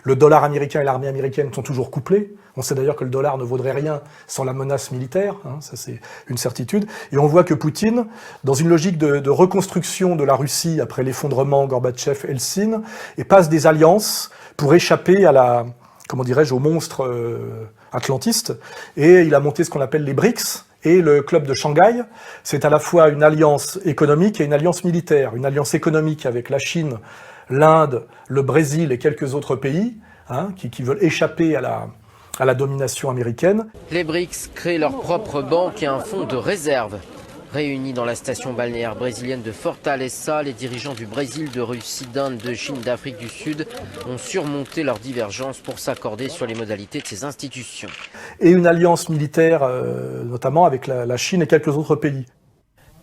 Le dollar américain et l'armée américaine sont toujours couplés. On sait d'ailleurs que le dollar ne vaudrait rien sans la menace militaire, ça c'est une certitude. Et on voit que Poutine, dans une logique de reconstruction de la Russie après l'effondrement Gorbatchev-Eltsine, et passe des alliances pour échapper à au monstre atlantiste. Et il a monté ce qu'on appelle les BRICS, et le club de Shanghai. C'est à la fois une alliance économique et une alliance militaire. Une alliance économique avec la Chine, l'Inde, le Brésil et quelques autres pays qui veulent échapper à la domination américaine. Les BRICS créent leur propre banque et un fonds de réserve. Réunis dans la station balnéaire brésilienne de Fortaleza, les dirigeants du Brésil, de Russie, d'Inde, de Chine, d'Afrique du Sud ont surmonté leurs divergences pour s'accorder sur les modalités de ces institutions. Et une alliance militaire, notamment avec la Chine et quelques autres pays.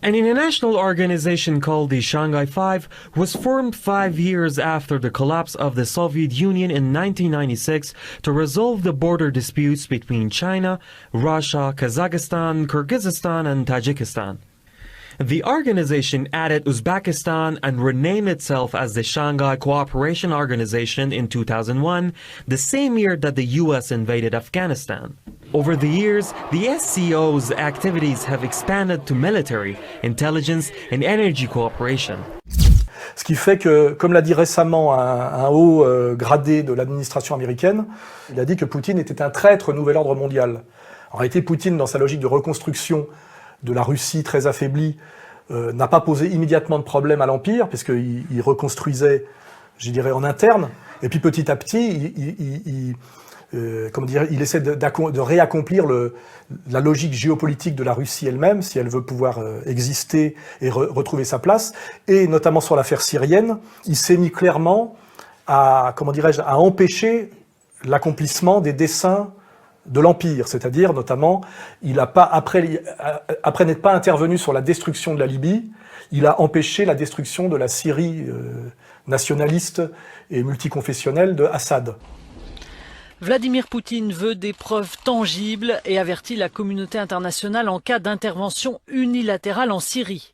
An international organization called the Shanghai Five was formed 5 years after the collapse of the Soviet Union in 1996 to resolve the border disputes between China, Russia, Kazakhstan, Kyrgyzstan and Tajikistan. The organization added Uzbekistan and renamed itself as the Shanghai Cooperation Organization in 2001, the same year that the US invaded Afghanistan. Over the years, the SCO's activities have expanded to military, intelligence and energy cooperation. Ce qui fait que, comme l'a dit récemment un haut gradé de l'administration américaine, il a dit que Poutine était un traître au nouvel ordre mondial. En réalité, Poutine, dans sa logique de reconstruction de la Russie très affaiblie, n'a pas posé immédiatement de problème à l'Empire, puisqu'il reconstruisait, je dirais, en interne. Et puis petit à petit, il essaie de réaccomplir la logique géopolitique de la Russie elle-même, si elle veut pouvoir exister et retrouver sa place. Et notamment sur l'affaire syrienne, il s'est mis clairement à empêcher l'accomplissement des desseins de l'Empire, c'est-à-dire notamment, il n'a pas, après n'être pas intervenu sur la destruction de la Libye, il a empêché la destruction de la Syrie nationaliste et multiconfessionnelle de Assad. Vladimir Poutine veut des preuves tangibles et avertit la communauté internationale en cas d'intervention unilatérale en Syrie.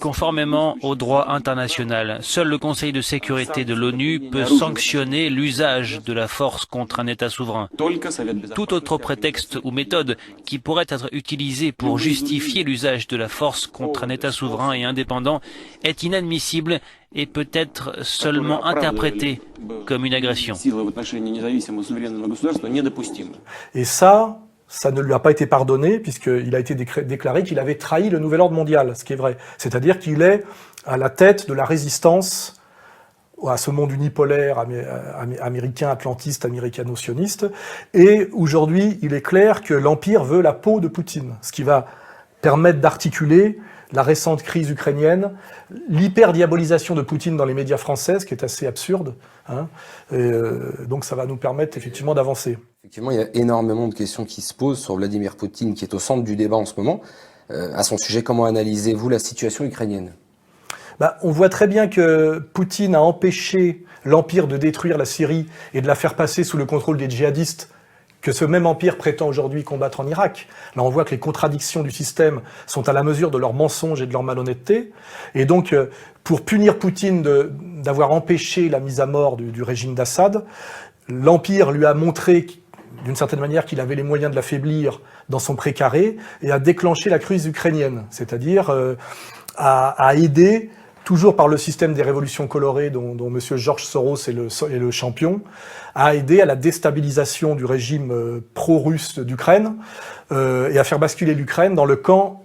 Conformément au droit international, seul le Conseil de sécurité de l'ONU peut sanctionner l'usage de la force contre un État souverain. Tout autre prétexte ou méthode qui pourrait être utilisé pour justifier l'usage de la force contre un État souverain et indépendant est inadmissible et peut être seulement interprété comme une agression. Et ça ne lui a pas été pardonné, puisqu'il a été déclaré qu'il avait trahi le nouvel ordre mondial, ce qui est vrai. C'est-à-dire qu'il est à la tête de la résistance à ce monde unipolaire américain, atlantiste, américano-sioniste. Et aujourd'hui, il est clair que l'Empire veut la peau de Poutine, ce qui va permettre d'articuler la récente crise ukrainienne, l'hyper-diabolisation de Poutine dans les médias français, ce qui est assez absurde. Donc ça va nous permettre effectivement d'avancer. Effectivement, il y a énormément de questions qui se posent sur Vladimir Poutine, qui est au centre du débat en ce moment. À son sujet, comment analysez-vous la situation ukrainienne ? On voit très bien que Poutine a empêché l'Empire de détruire la Syrie et de la faire passer sous le contrôle des djihadistes que ce même empire prétend aujourd'hui combattre en Irak. Là, on voit que les contradictions du système sont à la mesure de leurs mensonges et de leur malhonnêteté. Et donc, pour punir Poutine d'avoir empêché la mise à mort du régime d'Assad, l'Empire lui a montré, d'une certaine manière, qu'il avait les moyens de l'affaiblir dans son précaré et a déclenché la crise ukrainienne, c'est-à-dire à aider, toujours par le système des révolutions colorées dont M. George Soros est le champion, à aider à la déstabilisation du régime pro-russe d'Ukraine et à faire basculer l'Ukraine dans le camp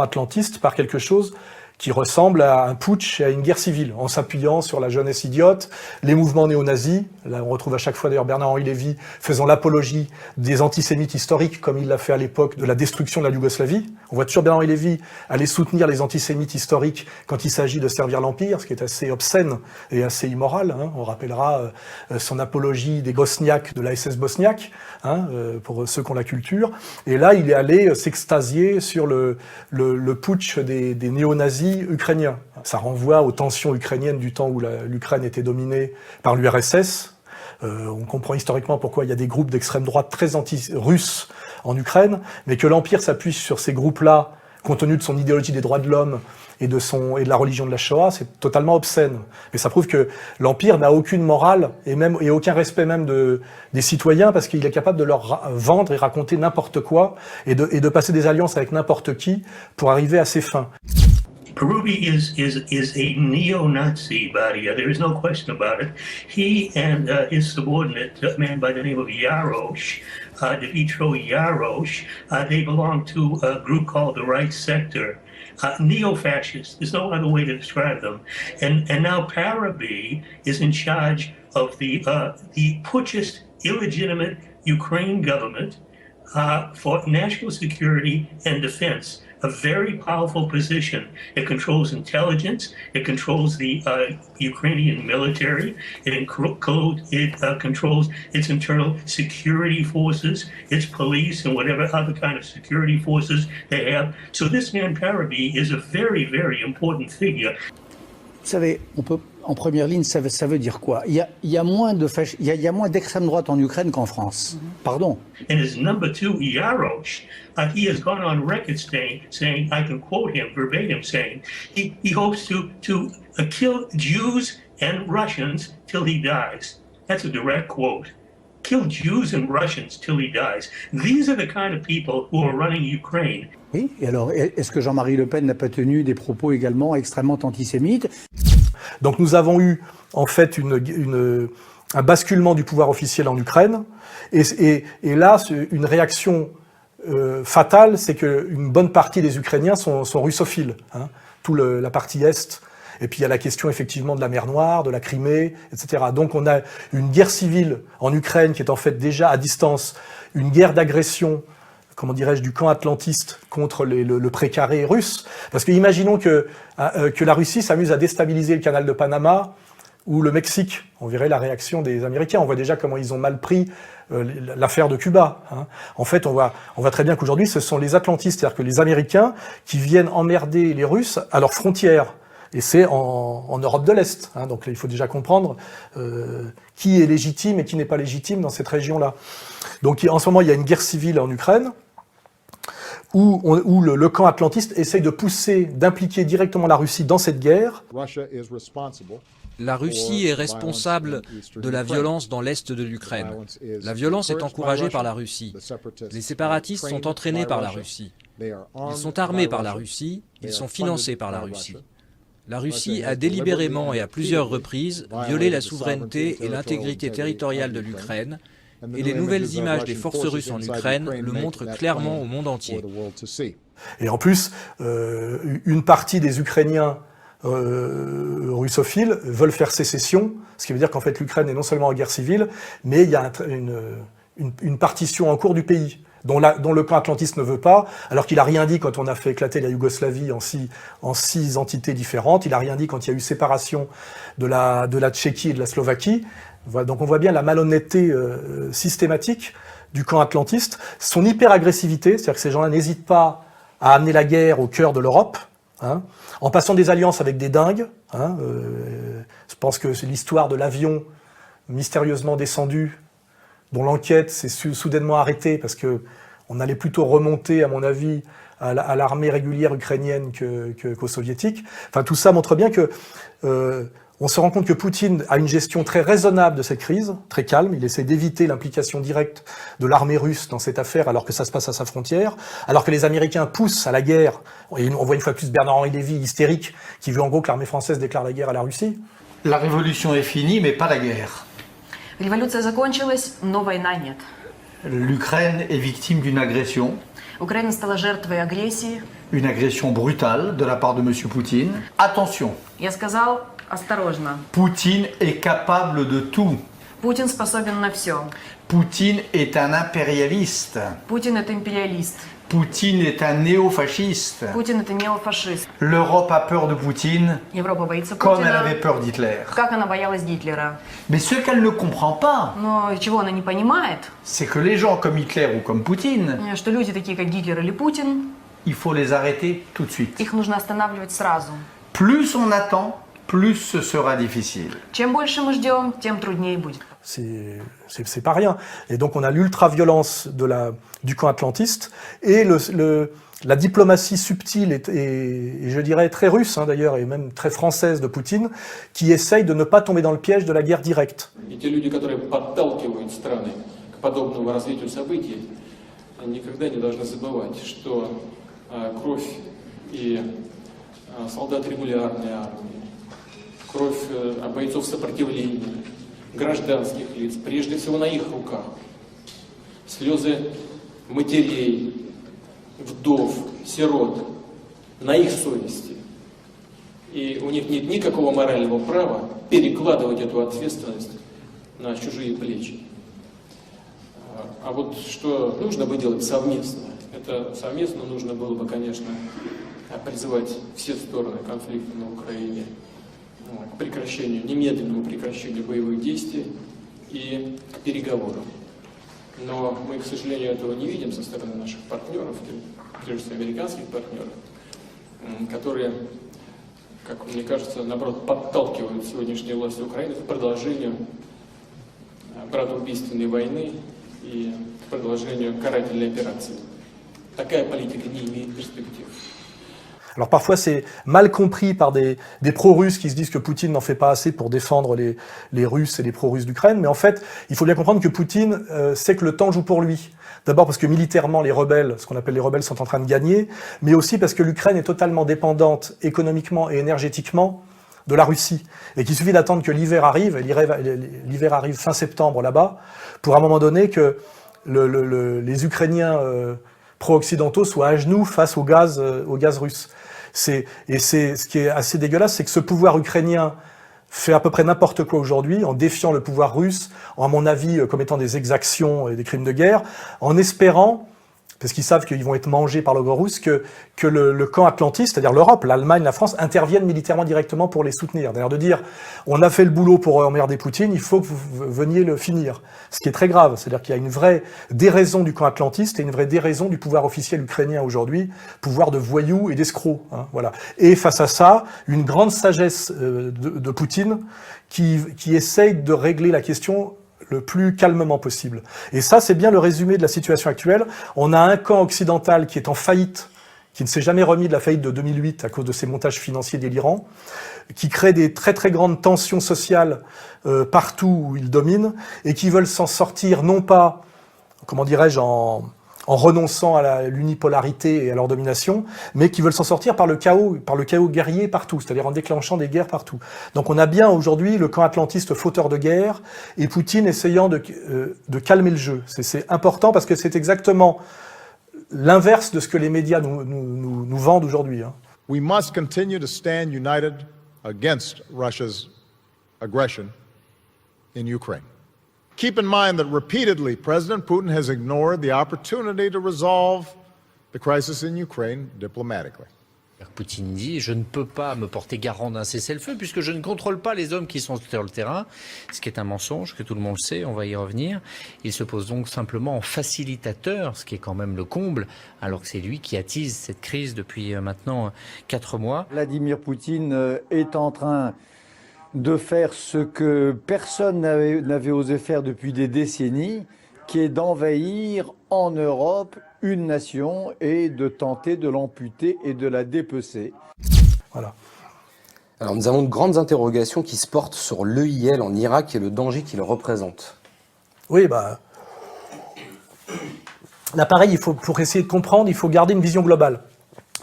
atlantiste par quelque chose qui ressemble à un putsch et à une guerre civile, en s'appuyant sur la jeunesse idiote, les mouvements néo-nazis. Là, on retrouve à chaque fois d'ailleurs Bernard-Henri Lévy faisant l'apologie des antisémites historiques, comme il l'a fait à l'époque de la destruction de la Yougoslavie. On voit toujours Bernard-Henri Lévy aller soutenir les antisémites historiques quand il s'agit de servir l'Empire, ce qui est assez obscène et assez immoral. On rappellera son apologie des Bosniaques, de la SS bosniaque, pour ceux qui ont la culture. Et là, il est allé s'extasier sur le putsch des néo-nazis ukrainiens. Ça renvoie aux tensions ukrainiennes du temps où l'Ukraine était dominée par l'URSS. On comprend historiquement pourquoi il y a des groupes d'extrême droite très anti-russes en Ukraine, mais que l'Empire s'appuie sur ces groupes-là compte tenu de son idéologie des droits de l'homme et de la religion de la Shoah, c'est totalement obscène. Mais ça prouve que l'Empire n'a aucune morale et aucun respect même des citoyens, parce qu'il est capable de leur vendre et raconter n'importe quoi et de passer des alliances avec n'importe qui pour arriver à ses fins. Parubi is a neo-Nazi Badia. There is no question about it. He and his subordinate, a man by the name of Yarosh, Dmitro Yarosh, they belong to a group called the Right Sector. Neo-fascists. There's no other way to describe them. And now Parubi is in charge of the putschist, illegitimate Ukraine government for national security and defense. A very powerful position. It controls intelligence. It controls the Ukrainian military. It controls its internal security forces, its police, and whatever other kind of security forces they have. So this man Parubi is a very, very important figure. Vous savez, en première ligne, ça veut dire quoi? Il y a moins d'extrême droite en Ukraine qu'en France. Pardon. And his number two, Yarosh, he has gone on record saying, I can quote him verbatim, saying he hopes to kill Jews and Russians till he dies. That's a direct quote. Kill Jews and Russians till he dies. These are the kind of people who are running Ukraine. Oui, et alors, est-ce que Jean-Marie Le Pen n'a pas tenu des propos également extrêmement antisémites? Donc nous avons eu en fait un basculement du pouvoir officiel en Ukraine, et là une réaction fatale, c'est qu'une bonne partie des Ukrainiens sont russophiles, hein, la partie est, et puis il y a la question effectivement de la mer Noire, de la Crimée, etc. Donc on a une guerre civile en Ukraine qui est en fait déjà à distance, une guerre d'agression, comment dirais-je, du camp atlantiste contre le précaré russe. Parce que imaginons que la Russie s'amuse à déstabiliser le canal de Panama ou le Mexique. On verrait la réaction des Américains. On voit déjà comment ils ont mal pris l'affaire de Cuba. Hein. En fait, on voit très bien qu'aujourd'hui, ce sont les atlantistes, c'est-à-dire que les Américains qui viennent emmerder les Russes à leurs frontières. Et c'est en Europe de l'Est. Hein. Donc il faut déjà comprendre qui est légitime et qui n'est pas légitime dans cette région-là. Donc en ce moment, il y a une guerre civile en Ukraine, où le camp atlantiste essaye de d'impliquer directement la Russie dans cette guerre. La Russie est responsable de la violence dans l'est de l'Ukraine. La violence est encouragée par la Russie. Les séparatistes sont entraînés par la Russie. Ils sont armés par la Russie, ils sont financés par la Russie. La Russie a délibérément et à plusieurs reprises violé la souveraineté et l'intégrité territoriale de l'Ukraine, et les nouvelles images des forces russes en Ukraine le montrent clairement au monde entier. Et en plus, une partie des Ukrainiens russophiles veulent faire sécession, ce qui veut dire qu'en fait l'Ukraine est non seulement en guerre civile, mais il y a une partition en cours du pays, dont le camp atlantiste ne veut pas, alors qu'il n'a rien dit quand on a fait éclater la Yougoslavie en six entités différentes, il n'a rien dit quand il y a eu séparation de la Tchéquie et de la Slovaquie. Voilà, donc on voit bien la malhonnêteté systématique du camp atlantiste, son hyper-agressivité, c'est-à-dire que ces gens-là n'hésitent pas à amener la guerre au cœur de l'Europe, hein, en passant des alliances avec des dingues. Hein, je pense que c'est l'histoire de l'avion mystérieusement descendu, dont l'enquête s'est soudainement arrêtée, parce qu'on allait plutôt remonter, à mon avis, à l'armée régulière ukrainienne qu'aux soviétiques. Enfin, tout ça montre bien que... on se rend compte que Poutine a une gestion très raisonnable de cette crise, très calme. Il essaie d'éviter l'implication directe de l'armée russe dans cette affaire alors que ça se passe à sa frontière, alors que les Américains poussent à la guerre. Et on voit une fois plus Bernard-Henri Lévy, hystérique, qui veut en gros que l'armée française déclare la guerre à la Russie. La révolution est finie, mais pas la guerre. Революция закончилась, но война нет. L'Ukraine est victime d'une agression. Украина стала жертвой агрессии. Une agression brutale de la part de M. Poutine. Attention. Я сказал осторожно. Poutine est capable de tout. Путин способен на все. Poutine est un impérialiste. Путин это империалист. Poutine est un néofasciste. Путин это неофашист. L'Europe a peur de Poutine, Европа боится comme Путина, elle avait peur d'Hitler. как она боялась Гитлера. Mais ce qu'elle ne comprend pas, Но чего она не понимает, c'est que les gens comme Hitler ou comme Poutine, что люди такие как Гитлер или Путин, il faut les arrêter tout de suite. их нужно останавливать сразу. Plus on attend, plus ce sera difficile. Чем больше мы ждем, тем труднее будет. C'est pas rien. Et donc on a l'ultra-violence du camp atlantiste et la diplomatie subtile et je dirais très russe d'ailleurs, et même très française de Poutine, qui essaye de ne pas tomber dans le piège de la guerre directe. Et те люди, которые подталкивают страны к подобному развитию событий, никогда не должны забывать, что кровь и солдат регулярной армии, кровь бойцов сопротивления, гражданских лиц, прежде всего на их руках. Слезы матерей, вдов, сирот на их совести. И у них нет никакого морального права перекладывать эту ответственность на чужие плечи. А вот что нужно бы делать совместно, это совместно нужно было бы, конечно, призывать все стороны конфликта на Украине к прекращению, немедленному прекращению боевых действий и к переговорам. Но мы, к сожалению, этого не видим со стороны наших партнеров, прежде всего американских партнеров, которые, как мне кажется, наоборот, подталкивают сегодняшние власти Украины к продолжению братоубийственной войны и к продолжению карательной операции. Такая политика не имеет перспектив. Alors parfois c'est mal compris par des pro-russes qui se disent que Poutine n'en fait pas assez pour défendre les Russes et les pro-russes d'Ukraine, mais en fait il faut bien comprendre que Poutine sait que le temps joue pour lui. D'abord parce que militairement les rebelles, ce qu'on appelle les rebelles, sont en train de gagner, mais aussi parce que l'Ukraine est totalement dépendante économiquement et énergétiquement de la Russie, et qu'il suffit d'attendre que l'hiver arrive, et l'hiver arrive fin septembre là-bas, pour à un moment donné que les Ukrainiens pro-occidentaux soient à genoux face au gaz russe. Ce qui est assez dégueulasse, c'est que ce pouvoir ukrainien fait à peu près n'importe quoi aujourd'hui, en défiant le pouvoir russe, à mon avis, commettant des exactions et des crimes de guerre, en espérant, parce qu'ils savent qu'ils vont être mangés par l'ogre russe, que le camp atlantiste, c'est-à-dire l'Europe, l'Allemagne, la France, interviennent militairement directement pour les soutenir. D'ailleurs, de dire, on a fait le boulot pour emmerder Poutine, il faut que vous veniez le finir. Ce qui est très grave, c'est-à-dire qu'il y a une vraie déraison du camp atlantiste et une vraie déraison du pouvoir officiel ukrainien aujourd'hui, pouvoir de voyous et d'escrocs. Voilà. Et face à ça, une grande sagesse de Poutine qui essaye de régler la question le plus calmement possible. Et ça, c'est bien le résumé de la situation actuelle. On a un camp occidental qui est en faillite, qui ne s'est jamais remis de la faillite de 2008 à cause de ses montages financiers délirants, qui crée des très très grandes tensions sociales partout où il domine, et qui veulent s'en sortir non pas, comment dirais-je, en renonçant à l'unipolarité et à leur domination, mais qui veulent s'en sortir par le chaos guerrier partout, c'est-à-dire en déclenchant des guerres partout. Donc on a bien aujourd'hui le camp atlantiste fauteur de guerre et Poutine essayant de calmer le jeu. C'est important parce que c'est exactement l'inverse de ce que les médias nous vendent aujourd'hui. We must continue to stand united against Russia's aggression in Ukraine. Keep in mind that repeatedly President Putin has ignored the opportunity to resolve the crisis in Ukraine diplomatically. Poutine dit « Je ne peux pas me porter garant d'un cessez-le-feu puisque je ne contrôle pas les hommes qui sont sur le terrain », ce qui est un mensonge, que tout le monde le sait, on va y revenir. Il se pose donc simplement en facilitateur, ce qui est quand même le comble, alors que c'est lui qui attise cette crise depuis maintenant 4 mois. Vladimir Poutine est en train de faire ce que personne n'avait osé faire depuis des décennies, qui est d'envahir en Europe une nation et de tenter de l'amputer et de la dépecer. Voilà. Alors nous avons de grandes interrogations qui se portent sur l'EIL en Irak et le danger qu'il représente. Oui, là pareil, pour essayer de comprendre, il faut garder une vision globale.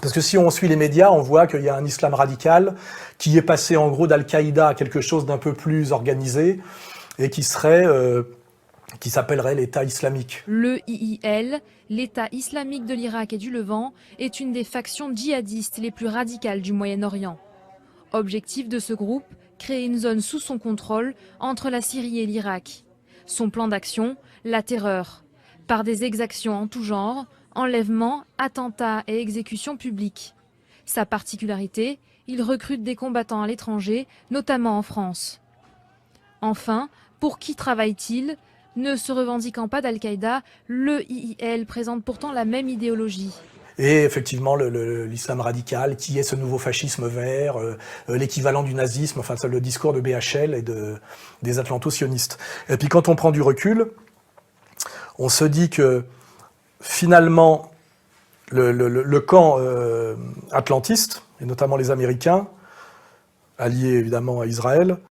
Parce que si on suit les médias, on voit qu'il y a un islam radical qui est passé en gros d'Al-Qaïda à quelque chose d'un peu plus organisé et qui s'appellerait l'État islamique. Le IIL, l'État islamique de l'Irak et du Levant, est une des factions djihadistes les plus radicales du Moyen-Orient. Objectif de ce groupe, créer une zone sous son contrôle entre la Syrie et l'Irak. Son plan d'action, la terreur, par des exactions en tout genre, enlèvements, attentats et exécutions publiques. Sa particularité, il recrute des combattants à l'étranger, notamment en France. Enfin, pour qui travaille-t-il ? Ne se revendiquant pas d'Al-Qaïda, le IIL présente pourtant la même idéologie. et effectivement l'islam radical, qui est ce nouveau fascisme vert, l'équivalent du nazisme, enfin c'est le discours de BHL et des atlanto-sionistes. Et puis quand on prend du recul, on se dit que finalement le camp atlantiste, et notamment les Américains, alliés évidemment à Israël,